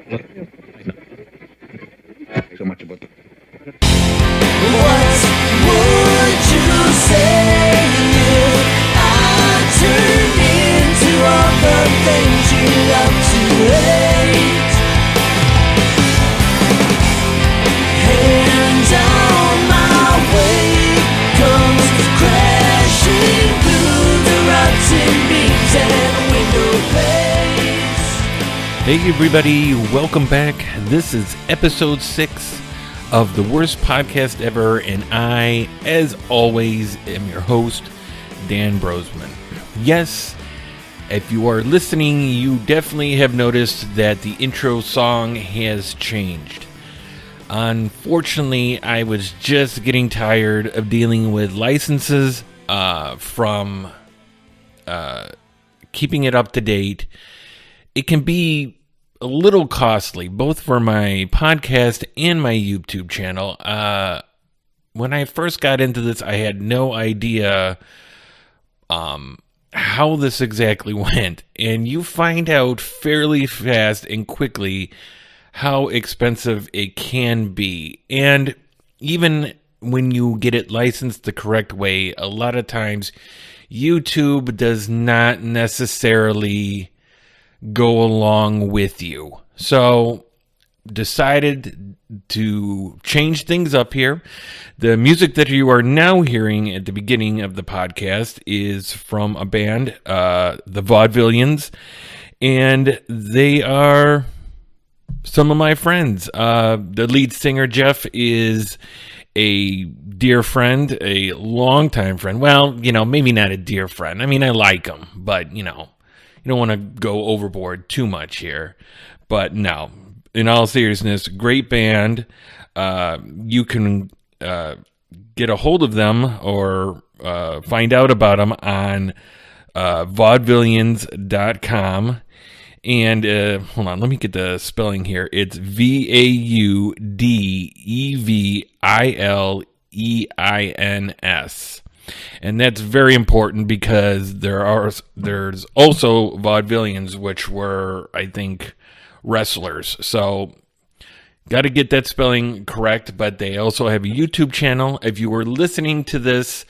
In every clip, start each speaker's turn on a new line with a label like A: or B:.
A: So much about the
B: What would you say if I turned into all the things you love to hate? And on my way comes crashing through the rotten beams and window panes.
C: Hey everybody, welcome back. This is episode 6 of the worst podcast ever, and I, as always, am your host, Dan Brosman. Yes, if you are listening, you definitely have noticed that the intro song has changed. Unfortunately, I was just getting tired of dealing with licenses from keeping it up to date. It can be a little costly, both for my podcast and my YouTube channel. When I first got into this, I had no idea how this exactly went. And you find out fairly fast and quickly how expensive it can be. And even when you get it licensed the correct way, a lot of times YouTube does not necessarily go along with you. So decided to change things up here. The music that you are now hearing at the beginning of the podcast is from a band, the Vaudevillians, and they are some of my friends. The lead singer, Jeff, is a dear friend, a longtime friend. Well, maybe not a dear friend. I mean, I like him, but, you don't want to go overboard too much here. But no, in all seriousness, great band. You can get a hold of them or find out about them on vaudevillians.com. And hold on, let me get the spelling here. It's VAUDEVILEINS. And that's very important because there's also vaudevillians, which were, I think, wrestlers. So got to get that spelling correct, but they also have a YouTube channel. If you were listening to this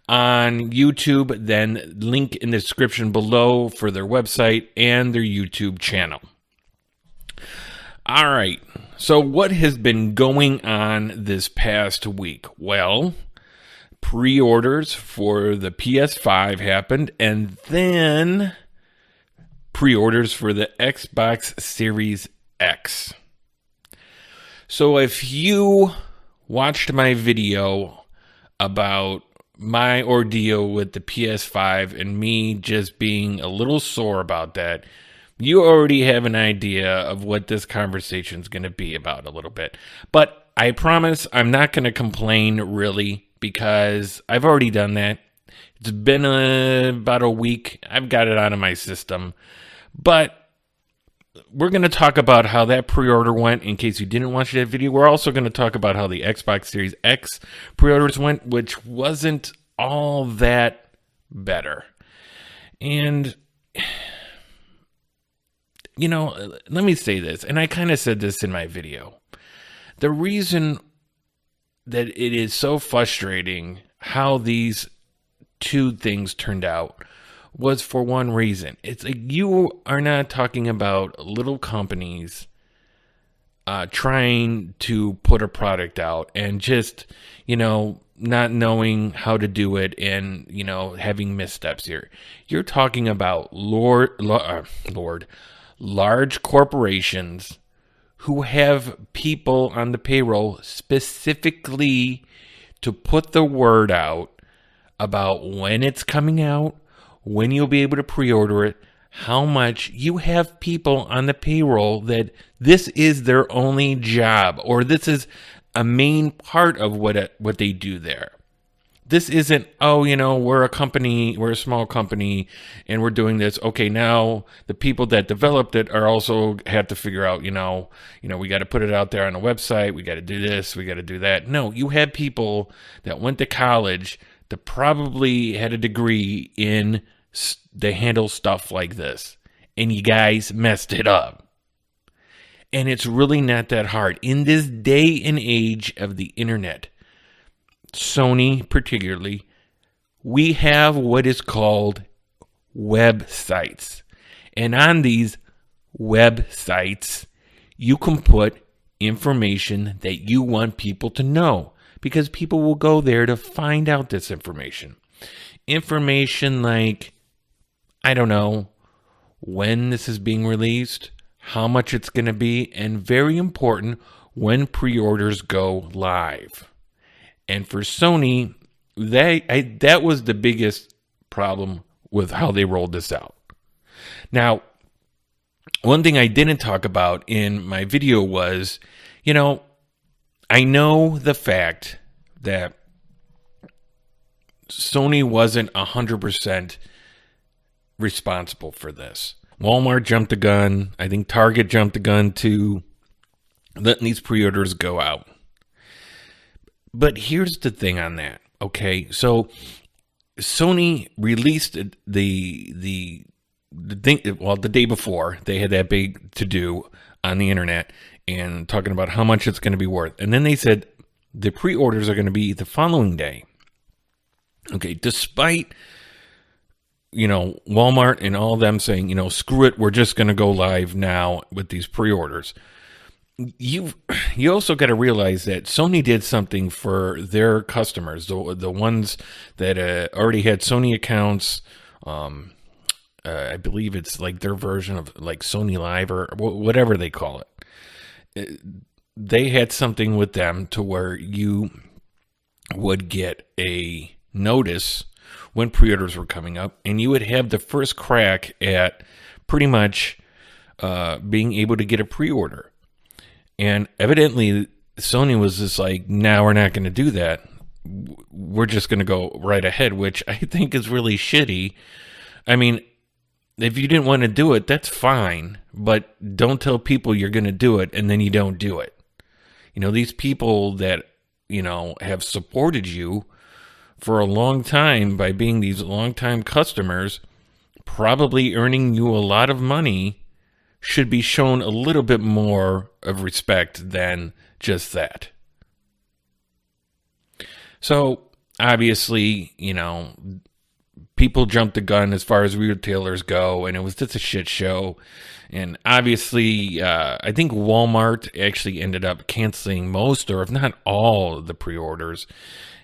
C: on YouTube, then link in the description below for their website and their YouTube channel. All right. So what has been going on this past week? Well, pre-orders for the PS5 happened, and then pre-orders for the Xbox Series X. So if you watched my video about my ordeal with the PS5 and me just being a little sore about that, you already have an idea of what this conversation is going to be about a little bit. But I promise I'm not going to complain really, because I've already done that. It's been about a week. I've got it out of my system. But we're going to talk about how that pre-order went in case you didn't watch that video. We're also going to talk about how the Xbox Series X pre-orders went, which wasn't all that better. And, let me say this, and I kind of said this in my video. The reason that it is so frustrating how these two things turned out was for one reason. It's like you are not talking about little companies trying to put a product out and just, not knowing how to do it and, having missteps here. You're talking about large corporations who have people on the payroll specifically to put the word out about when it's coming out, when you'll be able to pre-order it, how much. You have people on the payroll that this is their only job, or this is a main part of what they do there. This isn't, we're a company, we're a small company, and we're doing this. Okay, now the people that developed it are also have to figure out, we got to put it out there on a website. We got to do this. We got to do that. No, you have people that went to college that probably had a degree in they handle stuff like this, and you guys messed it up. And it's really not that hard. In this day and age of the internet, Sony particularly, we have what is called websites. And on these websites, you can put information that you want people to know, because people will go there to find out this information. Information like, I don't know, when this is being released, how much it's going to be, and very important, when pre-orders go live. And for Sony, that was the biggest problem with how they rolled this out. Now, one thing I didn't talk about in my video was, I know the fact that Sony wasn't 100% responsible for this. Walmart jumped the gun. I think Target jumped the gun to letting these pre-orders go out. But here's the thing on that, okay? So Sony released the thing, the day before. They had that big to-do on the internet and talking about how much it's going to be worth. And then they said the pre-orders are going to be the following day. Okay, despite Walmart and all them saying, screw it, we're just going to go live now with these pre-orders. You also got to realize that Sony did something for their customers, the ones that already had Sony accounts. I believe it's like their version of like Sony Live or whatever they call it. They had something with them to where you would get a notice when pre-orders were coming up, and you would have the first crack at pretty much being able to get a pre-order. And evidently, Sony was just like, no, we're not going to do that. We're just going to go right ahead, which I think is really shitty. I mean, if you didn't want to do it, that's fine, but don't tell people you're going to do it and then you don't do it. These people that, have supported you for a long time by being these long-time customers, probably earning you a lot of money, should be shown a little bit more of respect than just that. So, obviously, people jumped the gun as far as retailers go, and it was just a shit show. And obviously, I think Walmart actually ended up canceling most, or if not all, of the pre-orders.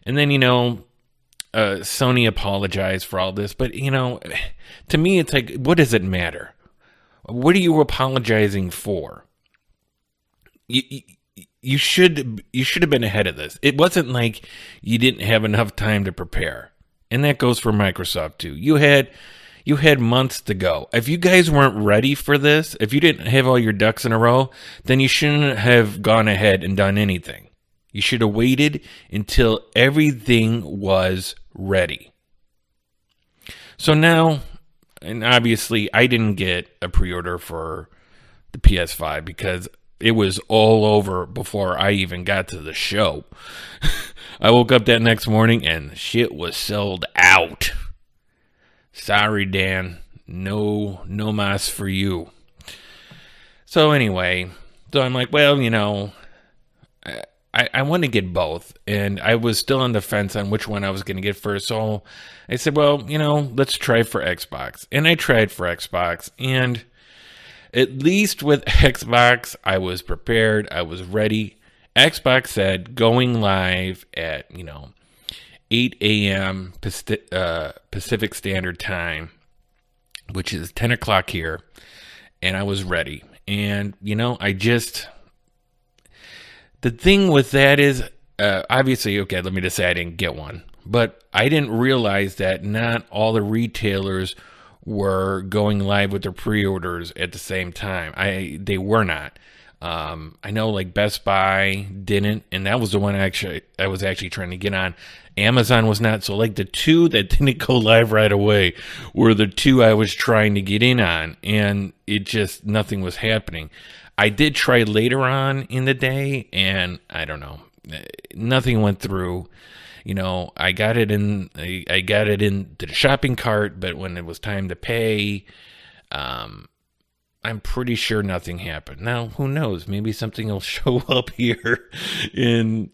C: And then, Sony apologized for all this. But, to me, it's like, what does it matter? What are you apologizing for? You should have been ahead of this. It wasn't like you didn't have enough time to prepare. And that goes for Microsoft too. You had months to go. If you guys weren't ready for this, if you didn't have all your ducks in a row, then you shouldn't have gone ahead and done anything. You should have waited until everything was ready. So now, and obviously I didn't get a pre-order for the PS5 because it was all over before I even got to the show. I woke up that next morning and shit was sold out. Sorry, Dan. No mas for you. So anyway, I'm like, well, I want to get both. And I was still on the fence on which one I was going to get first. So I said, well, let's try for Xbox. And I tried for Xbox. And at least with Xbox, I was prepared. I was ready. Xbox said going live at, 8 a.m. Pacific Standard Time, which is 10 o'clock here. And I was ready. And, the thing with that is, obviously, okay, let me just say I didn't get one. But I didn't realize that not all the retailers were going live with their pre-orders at the same time. They were not. I know like Best Buy didn't, and that was the one I was actually trying to get on. Amazon was not. So like the two that didn't go live right away were the two I was trying to get in on, and it just, nothing was happening. I did try later on in the day, and I don't know, nothing went through. I got it in the shopping cart, but when it was time to pay, I'm pretty sure nothing happened. Now, who knows? Maybe something will show up here in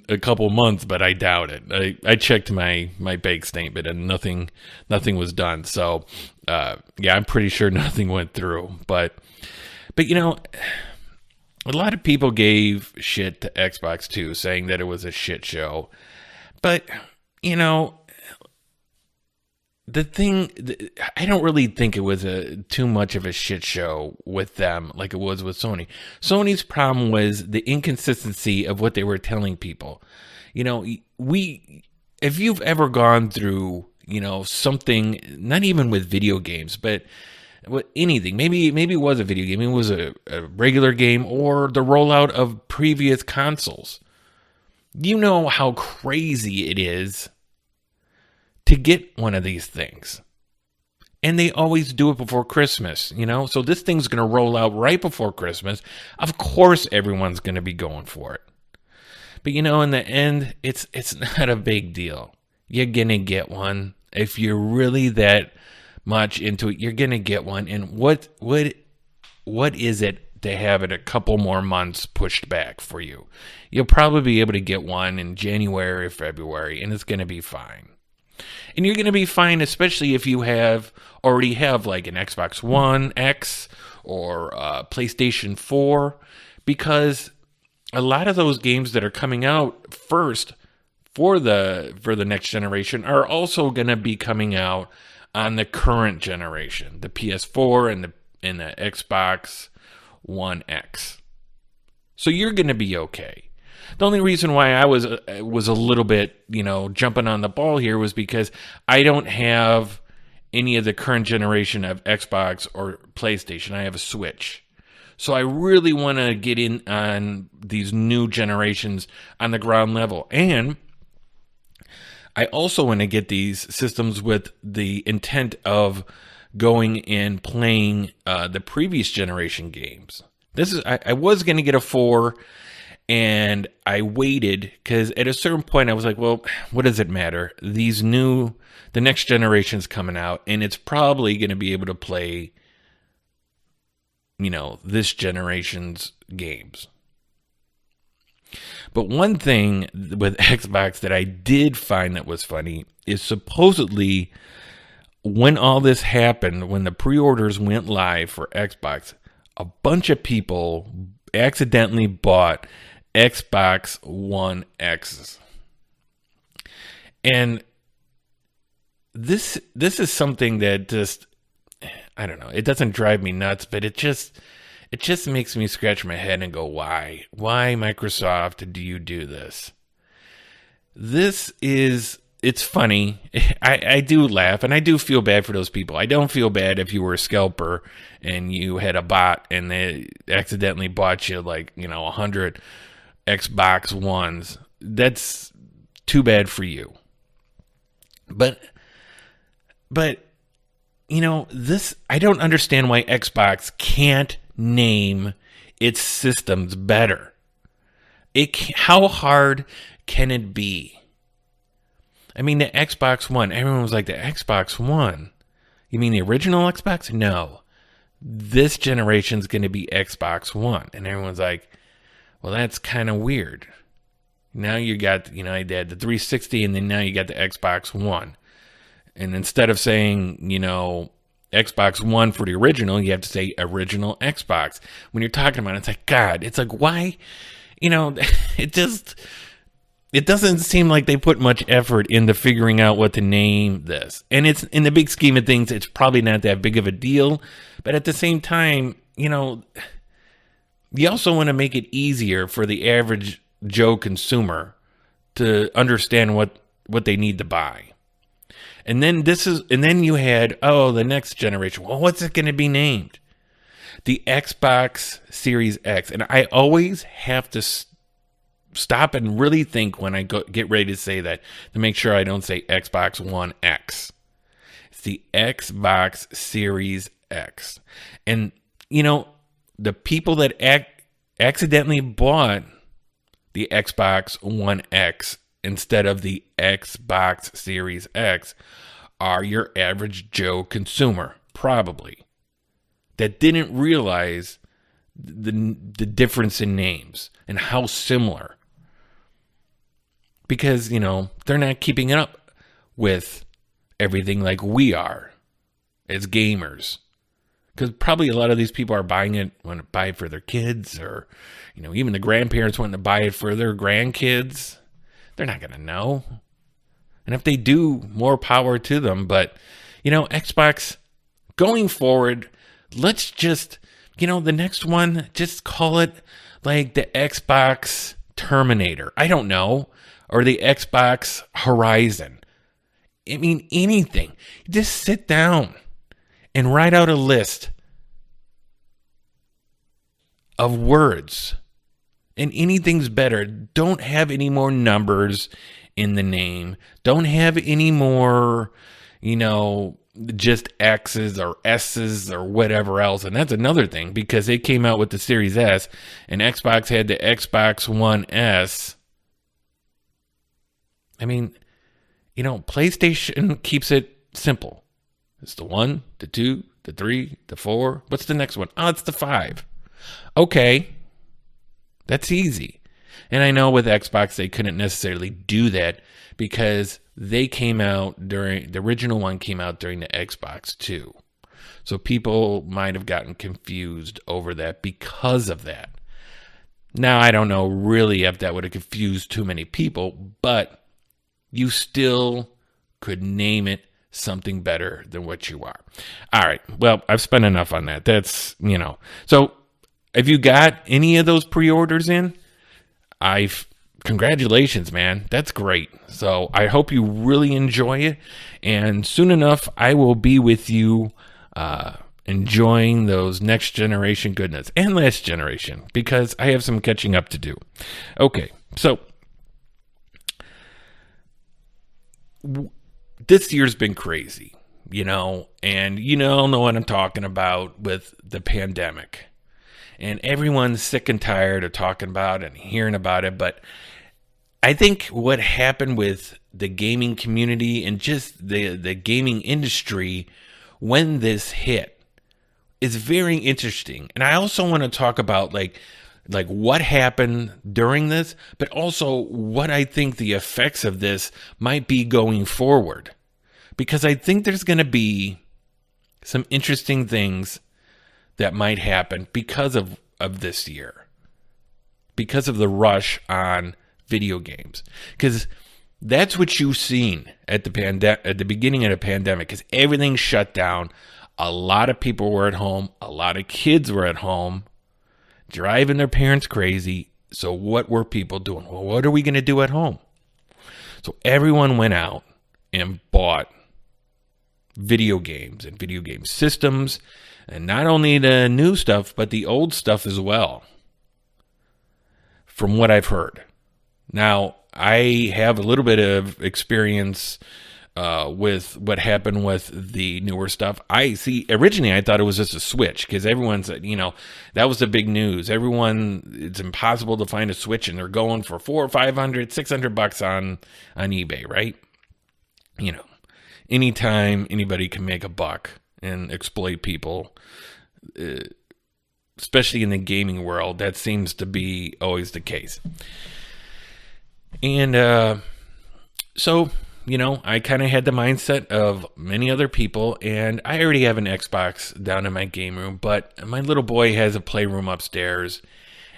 C: a couple months, but I doubt it. I checked my bank statement and nothing was done. So, yeah, I'm pretty sure nothing went through. But you know, a lot of people gave shit to Xbox too, saying that it was a shit show. But, you know, I don't really think it was too much of a shit show with them like it was with Sony. Sony's problem was the inconsistency of what they were telling people. You know, if you've ever gone through, you know, something, not even with video games, but with anything, maybe it was a video game, it was a regular game, or the rollout of previous consoles. You know how crazy it is to get one of these things. And they always do it before Christmas, you know? So this thing's going to roll out right before Christmas. Of course everyone's going to be going for it. But you know, in the end, it's not a big deal. You're going to get one. If you're really that much into it, you're going to get one. And what is it to have it a couple more months pushed back for you? You'll probably be able to get one in January or February, and it's going to be fine. And you're going to be fine, especially if you already have like an Xbox One X or PlayStation 4, because a lot of those games that are coming out first for the next generation are also going to be coming out on the current generation, the PS4 and the Xbox One X. So you're going to be okay. The only reason why I was a little bit, you know, jumping on the ball here was because I don't have any of the current generation of Xbox or PlayStation. I have a Switch. So I really want to get in on these new generations on the ground level. And I also want to get these systems with the intent of going and playing the previous generation games. I was going to get a 4. And I waited because at a certain point I was like, well, what does it matter? The next generation's coming out, and it's probably going to be able to play, you know, this generation's games. But one thing with Xbox that I did find that was funny is supposedly when all this happened, when the pre-orders went live for Xbox, a bunch of people accidentally bought Xbox One X's. And this is something that just, I don't know, it doesn't drive me nuts, but it just makes me scratch my head and go, why Microsoft do you do this? It's funny. I do laugh, and I do feel bad for those people. I don't feel bad if you were a scalper and you had a bot and they accidentally bought you, like, you know, 100 Xbox Ones. That's too bad for you. But you know, I don't understand why Xbox can't name its systems better. How hard can it be? I mean, the Xbox One, everyone was like, the Xbox One? You mean the original Xbox? No. This generation's going to be Xbox One. And everyone's like, well, that's kind of weird. Now you got, you know, they had the 360, and then now you got the Xbox One. And instead of saying, you know, Xbox One for the original, you have to say original Xbox. When you're talking about it, it's like, God, it's like, why? You know, it doesn't seem like they put much effort into figuring out what to name this. And it's, in the big scheme of things, it's probably not that big of a deal. But at the same time, you know, you also want to make it easier for the average Joe consumer to understand what they need to buy. And then you had, the next generation. Well, what's it going to be named? The Xbox Series X. And I always have to stop and really think when I get ready to say that, to make sure I don't say Xbox One X. It's the Xbox Series X. And, you know, the people that accidentally bought the Xbox One X instead of the Xbox Series X are your average Joe consumer, probably. that didn't realize the difference in names and how similar. Because, they're not keeping up with everything like we are as gamers. Because probably a lot of these people are want to buy it for their kids, or, even the grandparents want to buy it for their grandkids. They're not going to know. And if they do, more power to them. But, Xbox, going forward, let's just, the next one, just call it like the Xbox Terminator. I don't know. Or the Xbox Horizon. I mean, anything. Just sit down and write out a list of words. And anything's better. Don't have any more numbers in the name. Don't have any more, just X's or S's or whatever else. And that's another thing, because they came out with the Series S and Xbox had the Xbox One S. I mean, PlayStation keeps it simple. It's the 1, the 2, the 3, the 4. What's the next one? Oh, it's the 5. Okay. That's easy. And I know with Xbox, they couldn't necessarily do that because they came out the original one came out during the Xbox 2. So people might have gotten confused over that because of that. Now, I don't know really if that would have confused too many people, but you still could name it something better than what you are. All right. Well, I've spent enough on that. That's, So, have you got any of those pre-orders in? Congratulations, man. That's great. So, I hope you really enjoy it. And soon enough, I will be with you enjoying those next generation goodness and last generation, because I have some catching up to do. Okay. So, this year's been crazy, and know what I'm talking about with the pandemic. And everyone's sick and tired of talking about it and hearing about it. But I think what happened with the gaming community and just the gaming industry when this hit is very interesting. And I also want to talk about like what happened during this, but also what I think the effects of this might be going forward. Because I think there's going to be some interesting things that might happen because of this year. Because of the rush on video games. Because that's what you've seen at the beginning of the pandemic, is everything shut down. A lot of people were at home. A lot of kids were at home, driving their parents crazy. So what were people doing? Well, what are we going to do at home? So everyone went out and bought video games and video game systems, and not only the new stuff, but the old stuff as well, from what I've heard. Now, I have a little bit of experience with what happened with the newer stuff. Originally I thought it was just a Switch, because everyone said, that was the big news. It's impossible to find a Switch, and they're going for $400 or $500, $600 on eBay, right? Anytime anybody can make a buck and exploit people, especially in the gaming world, that seems to be always the case. And so, I kind of had the mindset of many other people, and I already have an Xbox down in my game room, but my little boy has a playroom upstairs,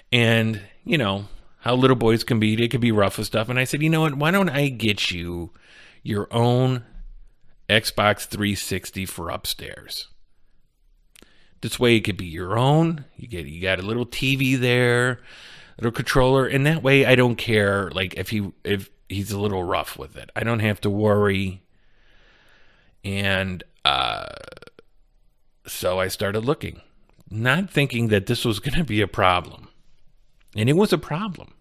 C: and, how little boys can be, they can be rough with stuff. And I said, you know what, why don't I get you your own Xbox 360 for upstairs? This way it could be your own. You got a little TV there, little controller, and that way I don't care if he's a little rough with it. I don't have to worry. And so I started looking, not thinking that this was going to be a problem. And it was a problem.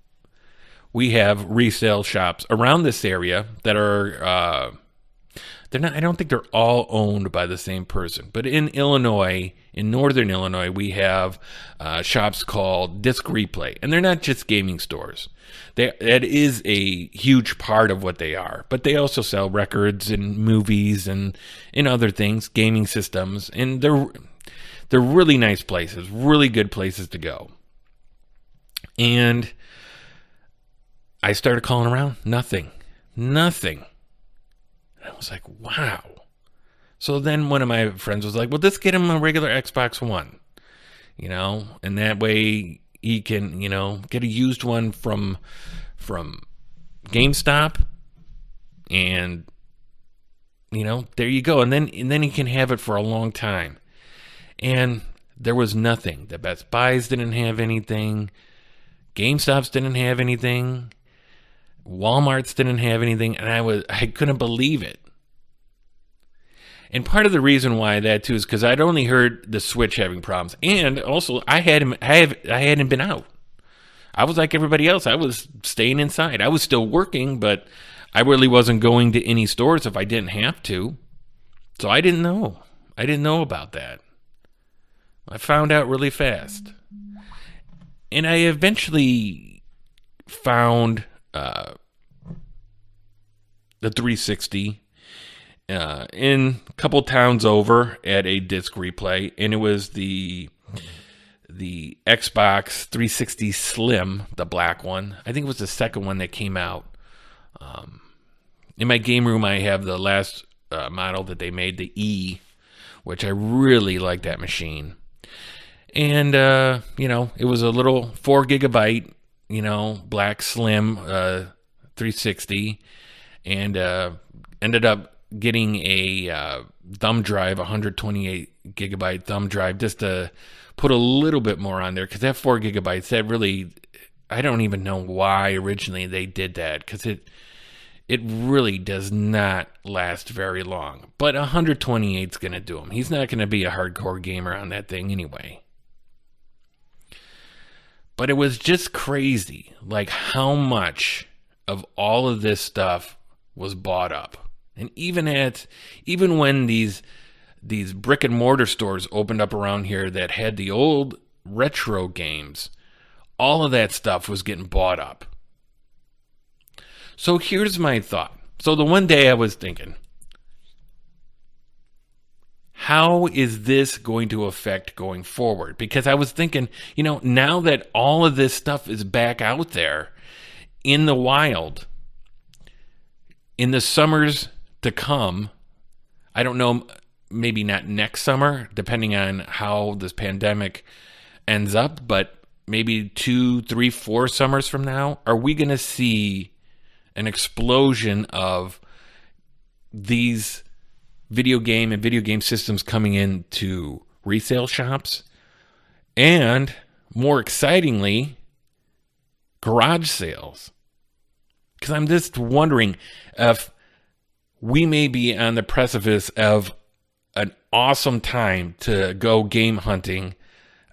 C: We have resale shops around this area that are I don't think they're all owned by the same person. But in Illinois, in northern Illinois, we have shops called Disc Replay. And they're not just gaming stores. That is a huge part of what they are. But they also sell records and movies and other things, gaming systems. And they're really nice places, really good places to go. And I started calling around, nothing. And I was like, wow. So then one of my friends was like, well, just get him a regular Xbox One, and that way he can, get a used one from GameStop, and, there you go. And then he can have it for a long time. And there was nothing. The Best Buys didn't have anything. GameStops didn't have anything. Walmart's didn't have anything. And I couldn't believe it. And part of the reason why that too is because I'd only heard the Switch having problems, and also I hadn't been out. I was like everybody else. I was staying inside. I was still working, but I really wasn't going to any stores if I didn't have to. So I didn't know. I didn't know about that. I found out really fast, and I eventually found the 360. In a couple towns over at a disc replay, and it was the Xbox 360 Slim, the black one. I think it was the second one that came out. In my game room, I have the last model that they made, the E, which I really like that machine. And it was a little 4 gigabyte, black Slim 360, and ended up getting a thumb drive, 128 gigabyte thumb drive, just to put a little bit more on there, because that 4 gigabytes, that really, I don't even know why originally they did that, because it really does not last very long. But 128 is going to do him. He's not going to be a hardcore gamer on that thing anyway. But it was just crazy, like how much of all of this stuff was bought up. And even when these brick and mortar stores opened up around here that had the old retro games, all of that stuff was getting bought up. So here's my thought. So the one day I was thinking, how is this going to affect going forward? Because I was thinking, now that all of this stuff is back out there in the wild, in the summers to come, I don't know, maybe not next summer, depending on how this pandemic ends up, but maybe 2, 3, 4 summers from now, are we going to see an explosion of these video game systems coming into resale shops? And more excitingly, garage sales. Because I'm just wondering if we may be on the precipice of an awesome time to go game hunting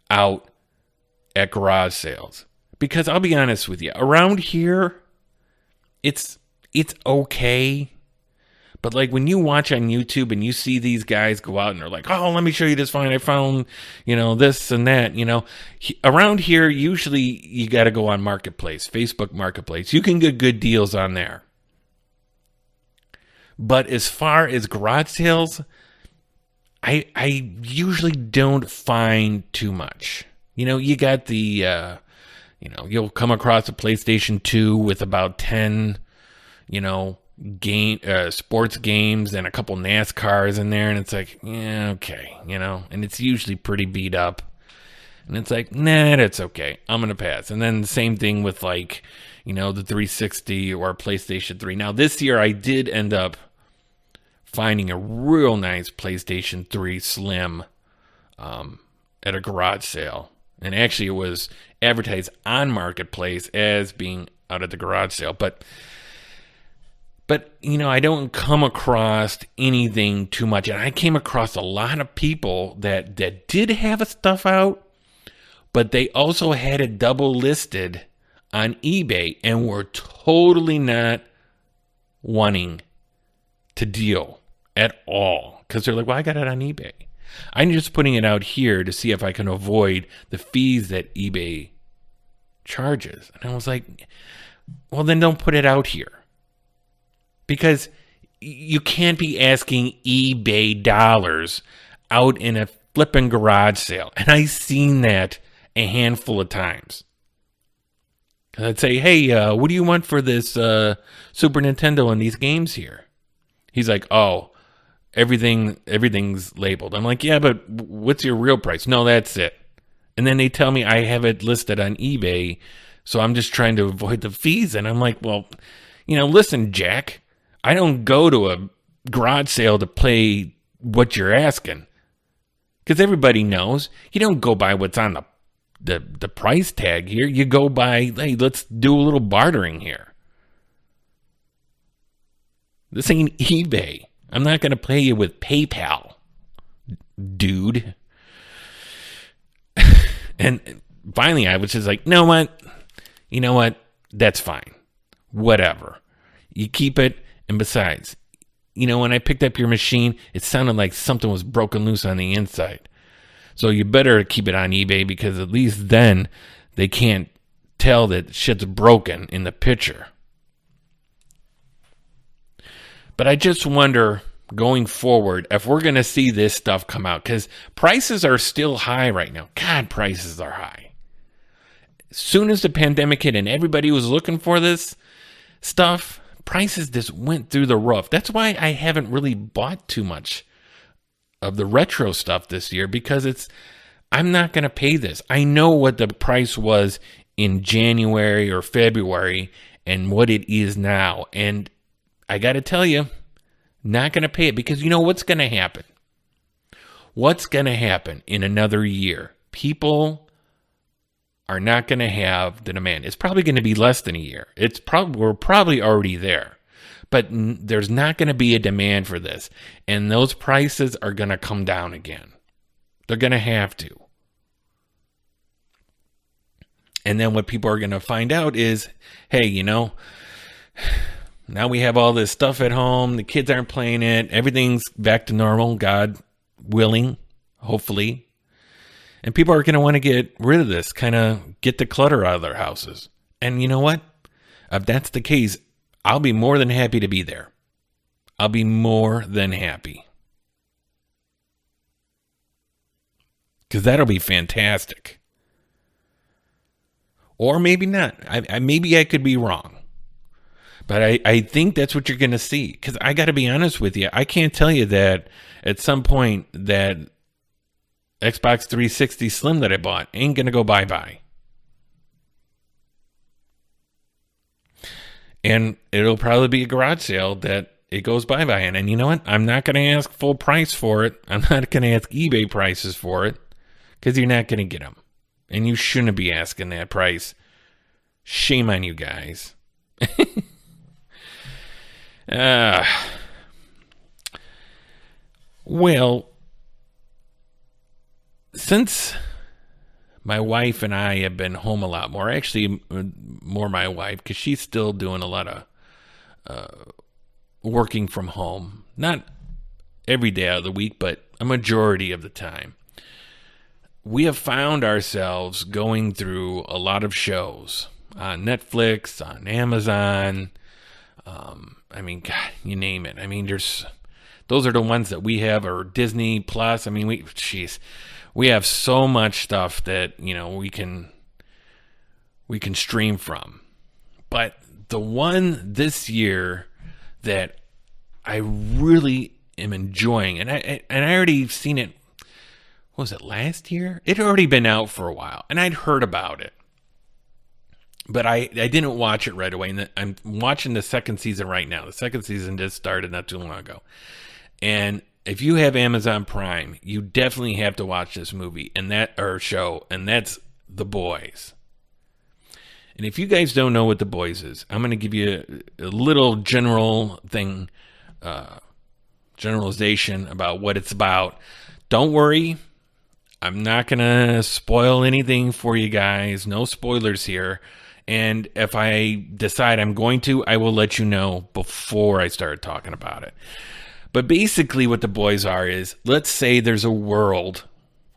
C: out at garage sales. Because I'll be honest with you, around here, it's okay. But like when you watch on YouTube and you see these guys go out and they're like, oh, let me show you this find. I found, this and that, around here, usually you got to go on Marketplace, Facebook Marketplace. You can get good deals on there. But as far as garage sales, I usually don't find too much. You got the, you'll come across a PlayStation 2 with about 10, sports games and a couple NASCARs in there. And it's like, yeah, okay, and it's usually pretty beat up. And it's like, nah, that's okay. I'm going to pass. And then the same thing with the 360 or PlayStation 3. Now this year I did end up finding a real nice PlayStation 3 Slim at a garage sale. And actually it was advertised on Marketplace as being out at the garage sale. But I don't come across anything too much. And I came across a lot of people that did have stuff out, but they also had it double listed on eBay and were totally not wanting to deal at all, because they're like, well, I got it on eBay. I'm just putting it out here to see if I can avoid the fees that eBay charges. And I was like, well, then don't put it out here, because you can't be asking eBay dollars out in a flipping garage sale. And I seen that a handful of times. I'd say, hey, what do you want for this Super Nintendo and these games here? He's like, oh, everything's labeled. I'm like, yeah, but what's your real price? No, that's it. And then they tell me I have it listed on eBay, so I'm just trying to avoid the fees. And I'm like, well, listen, Jack, I don't go to a garage sale to play what you're asking. Because everybody knows you don't go by what's on the price tag here. You go by, hey, let's do a little bartering here. This ain't eBay. I'm not going to pay you with PayPal, dude. And finally, I was just like, you know what? That's fine. Whatever. You keep it. And besides, when I picked up your machine, it sounded like something was broken loose on the inside. So you better keep it on eBay, because at least then they can't tell that shit's broken in the picture. But I just wonder, going forward, if we're going to see this stuff come out, because prices are still high right now. God, prices are high. As soon as the pandemic hit and everybody was looking for this stuff, prices just went through the roof. That's why I haven't really bought too much of the retro stuff this year, because I'm not going to pay this. I know what the price was in January or February and what it is now. And I got to tell you, not going to pay it, because you know what's going to happen? What's going to happen in another year? People are not going to have the demand. It's probably going to be less than a year. We're probably already there, but there's not going to be a demand for this, and those prices are going to come down again. They're going to have to. And then what people are going to find out is, hey, now we have all this stuff at home. The kids aren't playing it. Everything's back to normal, God willing, hopefully. And people are going to want to get rid of this, kind of get the clutter out of their houses. And you know what? If that's the case, I'll be more than happy to be there. I'll be more than happy. Because that'll be fantastic. Or maybe not. Maybe I could be wrong. But I think that's what you're going to see. Because I got to be honest with you. I can't tell you that at some point that Xbox 360 Slim that I bought ain't going to go bye-bye. And it'll probably be a garage sale that it goes bye-bye. And you know what? I'm not going to ask full price for it. I'm not going to ask eBay prices for it. Because you're not going to get them. And you shouldn't be asking that price. Shame on you guys. Well, since my wife and I have been home a lot more, actually more my wife, because she's still doing a lot of working from home. Not every day out of the week, but a majority of the time. We have found ourselves going through a lot of shows on Netflix, on Amazon. God, you name it. Those are the ones that we have, or Disney Plus. We have so much stuff that, we can stream from. But the one this year that I really am enjoying, and I already seen it. Was it last year? It had already been out for a while, and I'd heard about it. But I didn't watch it right away. And I'm watching the second season right now. The second season just started not too long ago. And if you have Amazon Prime, you definitely have to watch this movie or show, and that's The Boys. And if you guys don't know what The Boys is, I'm going to give you a little generalization about what it's about. Don't worry. I'm not going to spoil anything for you guys. No spoilers here. And if I decide I'm going to, I will let you know before I start talking about it. But basically what The Boys are is, let's say there's a world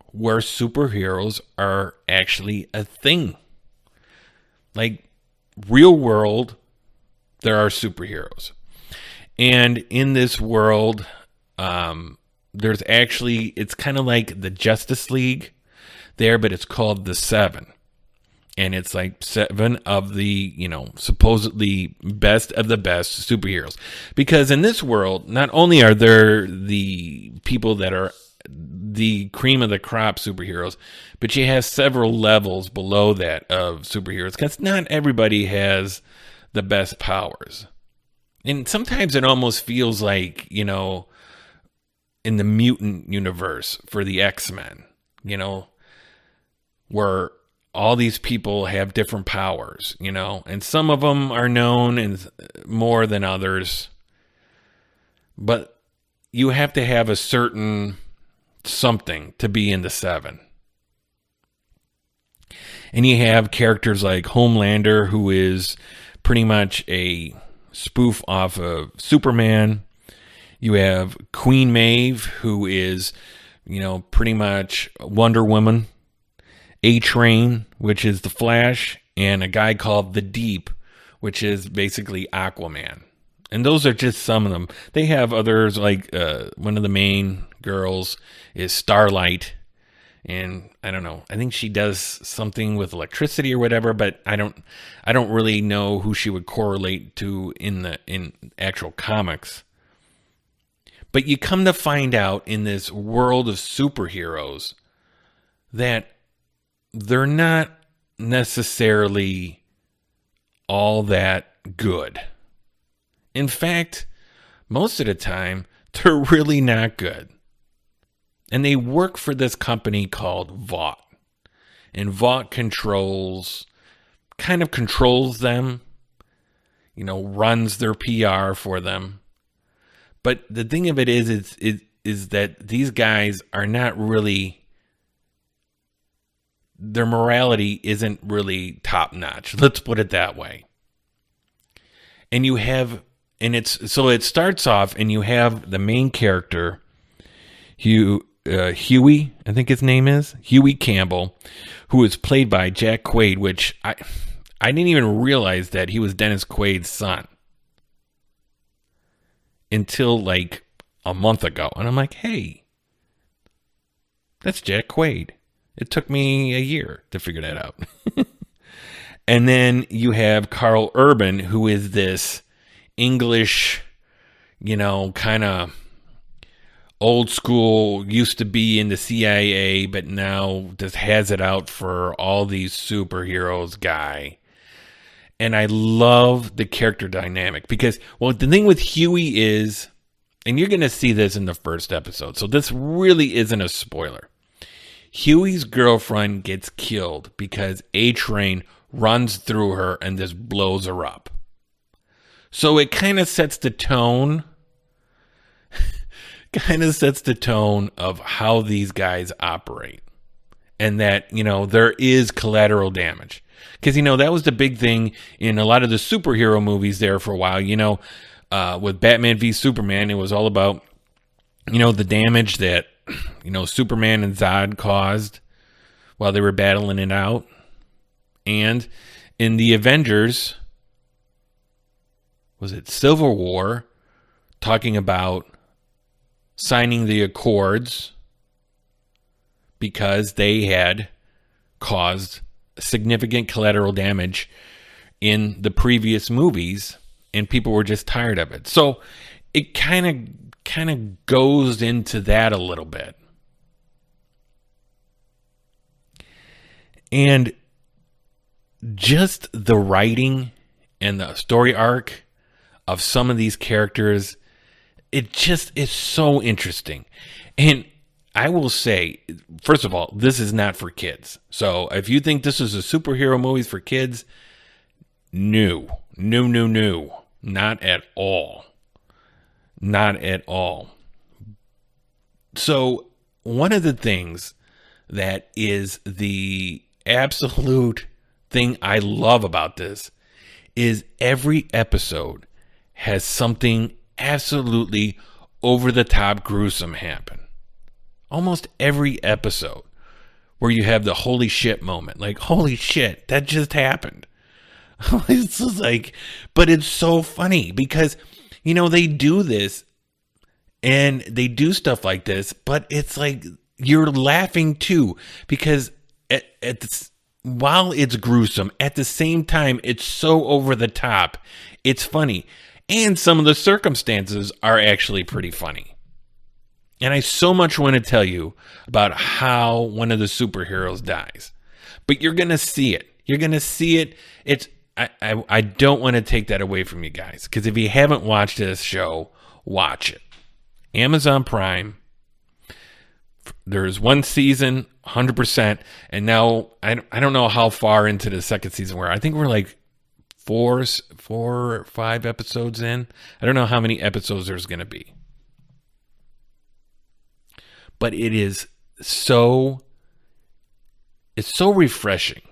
C: where superheroes are actually a thing. Like, real world, there are superheroes. And in this world, there's actually, it's kind of like the Justice League there, but it's called the Seven. And it's like 7 of the, supposedly best of the best superheroes. Because in this world, not only are there the people that are the cream of the crop superheroes, but you have several levels below that of superheroes. Because not everybody has the best powers. And sometimes it almost feels like, in the mutant universe for the X-Men, where all these people have different powers, and some of them are known and more than others, but you have to have a certain something to be in the Seven. And you have characters like Homelander, who is pretty much a spoof off of Superman. You have Queen Maeve, who is, pretty much Wonder Woman. A-Train, which is the Flash, and a guy called the Deep, which is basically Aquaman. And those are just some of them. They have others, like one of the main girls is Starlight, and I don't know. I think she does something with electricity or whatever, but I don't really know who she would correlate to in actual comics. But you come to find out in this world of superheroes that they're not necessarily all that good. In fact, most of the time, they're really not good. And they work for this company called Vought. And Vought controls them, runs their PR for them. But the thing of it is that these guys are not really, their morality isn't really top notch. Let's put it that way. And it starts off and you have the main character, Huey, I think his name is, Huey Campbell, who is played by Jack Quaid, which I didn't even realize that he was Dennis Quaid's son until like a month ago. And I'm like, hey, that's Jack Quaid. It took me a year to figure that out. And then you have Carl Urban, who is this English, kind of old school, used to be in the CIA, but now just has it out for all these superheroes guy. And I love the character dynamic because, the thing with Huey is, and you're going to see this in the first episode, so this really isn't a spoiler. Huey's girlfriend gets killed because A-Train runs through her and just blows her up. So it kind of sets the tone, of how these guys operate. And that, there is collateral damage. Because, that was the big thing in a lot of the superhero movies there for a while. With Batman v Superman, it was all about, the damage that Superman and Zod caused while they were battling it out. And in the Avengers, was it Civil War, talking about signing the Accords because they had caused significant collateral damage in the previous movies and people were just tired of it. So it kind of goes into that a little bit. And just the writing and the story arc of some of these characters, it just is so interesting. And I will say, first of all, this is not for kids. So if you think this is a superhero movie for kids, no. Not at all. Not at all. So one of the things that is the absolute thing I love about this is every episode has something absolutely over the top gruesome happen. Almost every episode where you have the holy shit moment. Like, holy shit, that just happened. It's just like, but it's so funny because, they do this And they do stuff like this, but it's like you're laughing too, because while it's gruesome, at the same time, it's so over the top. It's funny. And some of the circumstances are actually pretty funny. And I so much want to tell you about how one of the superheroes dies. But you're going to see it. You're going to see it. I don't want to take that away from you guys, because if you haven't watched this show, watch it. Amazon Prime. There's one season, 100%, and now I don't know how far into the second season we're. I think we're like 4 or 5 episodes in. I don't know how many episodes there's going to be. But it's so refreshing,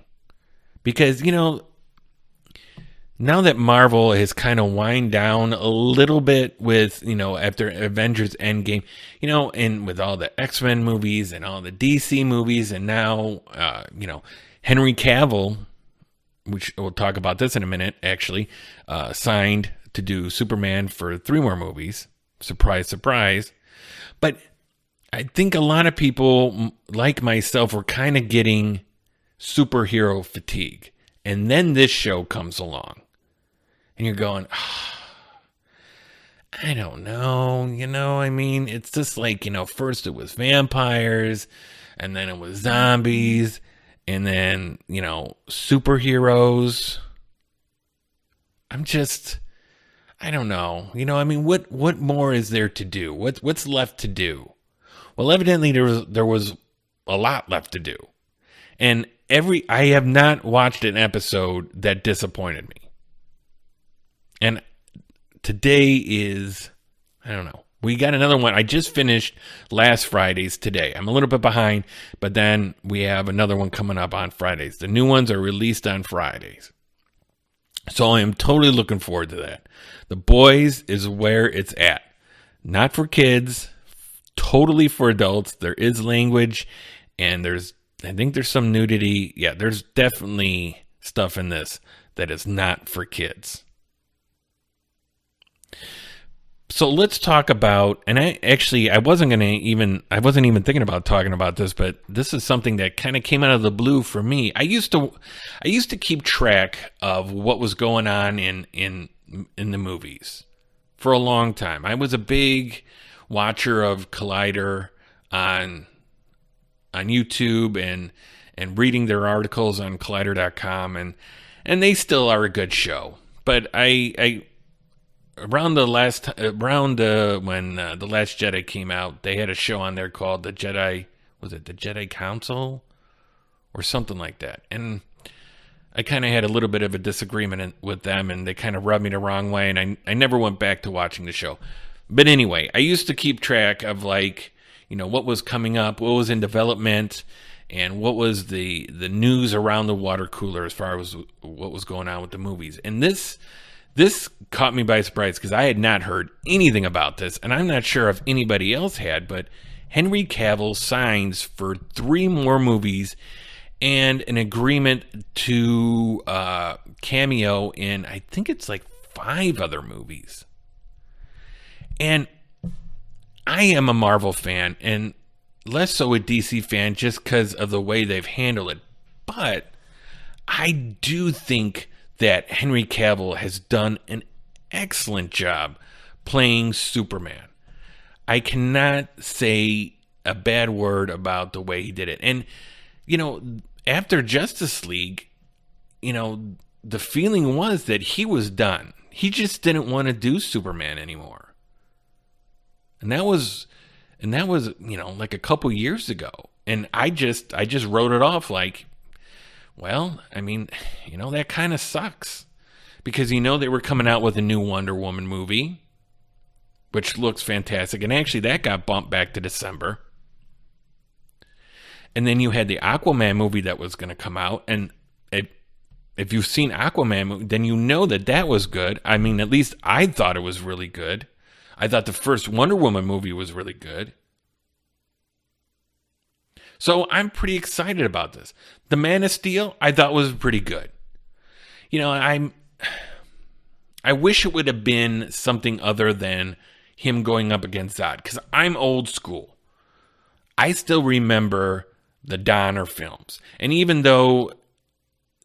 C: because, now that Marvel has kind of wind down a little bit with, after Avengers Endgame, and with all the X-Men movies and all the DC movies, and now, Henry Cavill, which we'll talk about this in a minute, actually, signed to do Superman for 3 more movies. Surprise, surprise. But I think a lot of people, like myself, were kind of getting superhero fatigue. And then this show comes along. And you're going, I don't know, it's just like, first it was vampires, and then it was zombies, and then, superheroes. I don't know. What more is there to do? What's left to do? Well, evidently there was a lot left to do. And I have not watched an episode that disappointed me. And today is, I don't know. We got another one. I just finished last Friday's today. I'm a little bit behind, but then we have another one coming up on Fridays. The new ones are released on Fridays. So I am totally looking forward to that. The Boys is where it's at. Not for kids, totally for adults. There is language, and I think there's some nudity. Yeah, there's definitely stuff in this that is not for kids. So let's talk about, and I wasn't even thinking about talking about this, but this is something that kind of came out of the blue for me. I used to keep track of what was going on in the movies for a long time. I was a big watcher of Collider on YouTube and reading their articles on Collider.com, and they still are a good show. But when The Last Jedi came out, they had a show on there called the Jedi Council or something like that. And I kind of had a little bit of a disagreement with them, and they kind of rubbed me the wrong way, and I never went back to watching the show. But anyway, I used to keep track of what was coming up, what was in development, and what was the news around the water cooler as far as what was going on with the movies. And this caught me by surprise, because I had not heard anything about this, and I'm not sure if anybody else had, but Henry Cavill signs for 3 more movies and an agreement to cameo in, I think it's like 5 other movies. And I am a Marvel fan, and less so a DC fan, just because of the way they've handled it. But I do think that Henry Cavill has done an excellent job playing Superman. I cannot say a bad word about the way he did it. And, after Justice League, the feeling was that he was done. He just didn't want to do Superman anymore. And that was, like a couple years ago. And I just wrote it off like, well, that kind of sucks, because they were coming out with a new Wonder Woman movie, which looks fantastic, and actually that got bumped back to December. And then you had the Aquaman movie that was going to come out, and if you've seen Aquaman, then you know that was good. At least I thought it was really good. I thought the first Wonder Woman movie was really good. So I'm pretty excited about this. The Man of Steel, I thought was pretty good. I wish it would have been something other than, him going up against Zod, because I'm old school. I still remember the Donner films. And even though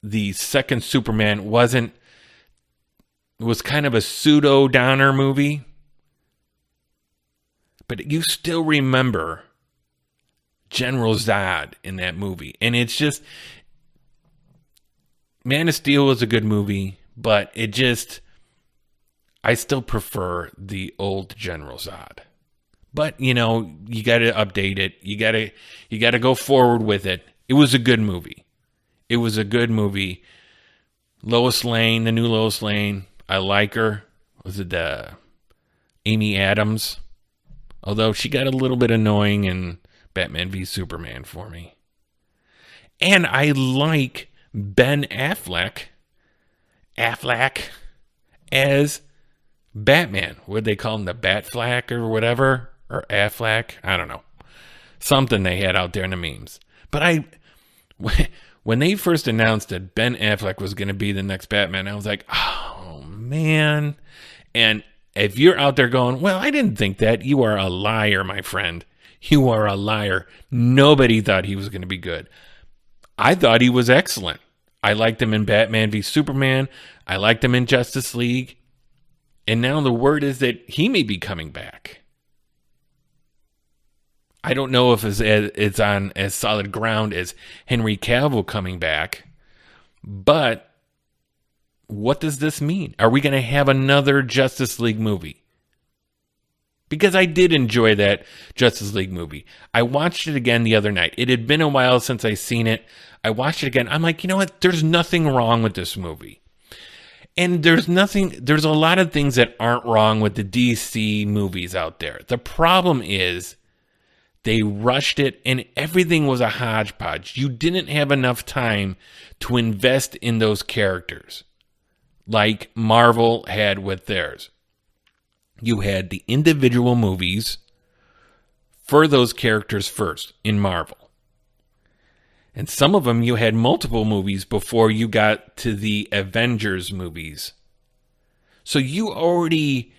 C: the second Superman was kind of a pseudo Donner movie, but you still remember General Zod in that movie. And it's just, Man of Steel was a good movie, but I still prefer the old General Zod. But, you got to update it. You got to go forward with it. It was a good movie. Lois Lane, the new Lois Lane, I like her. Was it Amy Adams? Although she got a little bit annoying in Batman v Superman for me. And I like Ben Affleck as Batman. Would they call him the Batflack or whatever? Or Affleck? I don't know. Something they had out there in the memes. But when they first announced that Ben Affleck was going to be the next Batman, I was like, oh, man. And if you're out there going, well, I didn't think that, you are a liar, my friend. You are a liar. Nobody thought he was going to be good. I thought he was excellent. I liked him in Batman v Superman. I liked him in Justice League. And now the word is that he may be coming back. I don't know if it's on as solid ground as Henry Cavill coming back. But what does this mean? Are we going to have another Justice League movie? Because I did enjoy that Justice League movie. I watched it again the other night. It had been a while since I seen it. I watched it again. I'm like, you know what? There's nothing wrong with this movie. And there's a lot of things that aren't wrong with the DC movies out there. The problem is they rushed it and everything was a hodgepodge. You didn't have enough time to invest in those characters like Marvel had with theirs. You had the individual movies for those characters first in Marvel. And some of them you had multiple movies before you got to the Avengers movies. So you already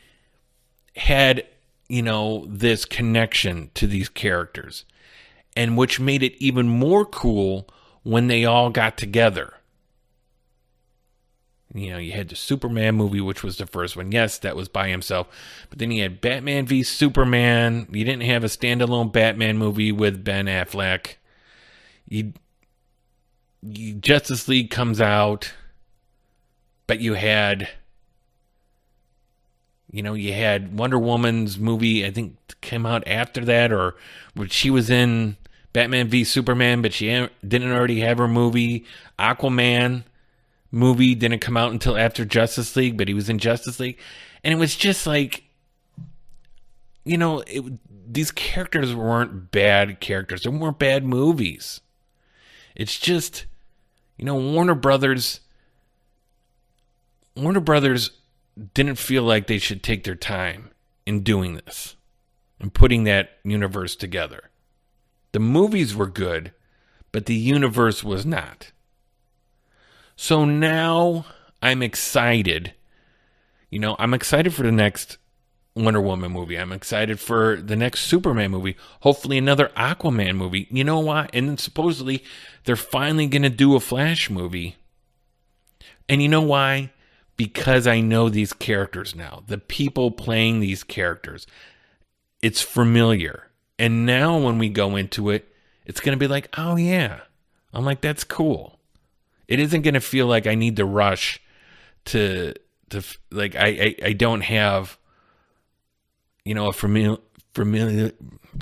C: had, this connection to these characters. And which made it even more cool when they all got together. You had the Superman movie, which was the first one. Yes, that was by himself. But then you had Batman v Superman. You didn't have a standalone Batman movie with Ben Affleck. Justice League comes out. But you had Wonder Woman's movie, I think, came out after that. Or she was in Batman v Superman, but she didn't already have her movie. Aquaman movie didn't come out until after Justice League, but he was in Justice League. And it was just like, these characters weren't bad characters. They weren't bad movies. It's just, Warner Brothers didn't feel like they should take their time in doing this and putting that universe together. The movies were good, but the universe was not. So now I'm excited. I'm excited for the next Wonder Woman movie. I'm excited for the next Superman movie. Hopefully another Aquaman movie. You know why? And then supposedly they're finally going to do a Flash movie. And you know why? Because I know these characters now. The people playing these characters. It's familiar. And now when we go into it, it's going to be like, oh yeah. I'm like, that's cool. It isn't going to feel like I need to rush to like I don't have, a familiar,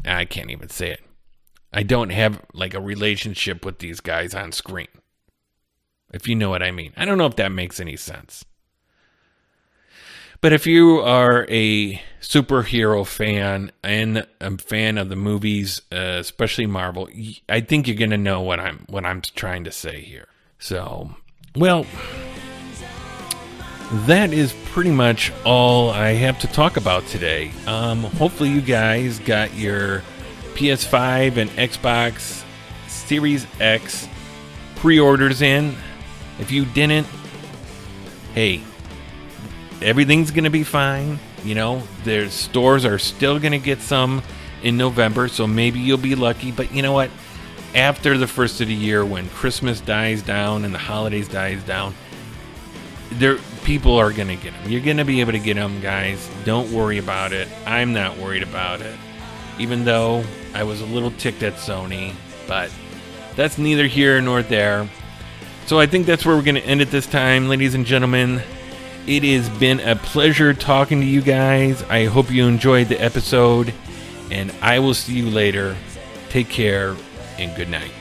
C: I can't even say it. I don't have like a relationship with these guys on screen. If you know what I mean. I don't know if that makes any sense. But if you are a superhero fan and a fan of the movies, especially Marvel, I think you're going to know what I'm trying to say here. So, well, that is pretty much all I have to talk about today. Hopefully you guys got your PS5 and Xbox Series X pre-orders in. If you didn't, hey, everything's going to be fine. You know, their stores are still going to get some in November, so maybe you'll be lucky. But you know what? After the first of the year, when Christmas dies down and the holidays dies down, people are going to get them. You're going to be able to get them, guys. Don't worry about it. I'm not worried about it. Even though I was a little ticked at Sony, but that's neither here nor there. So I think that's where we're going to end it this time, ladies and gentlemen. It has been a pleasure talking to you guys. I hope you enjoyed the episode, and I will see you later. Take care, and good night.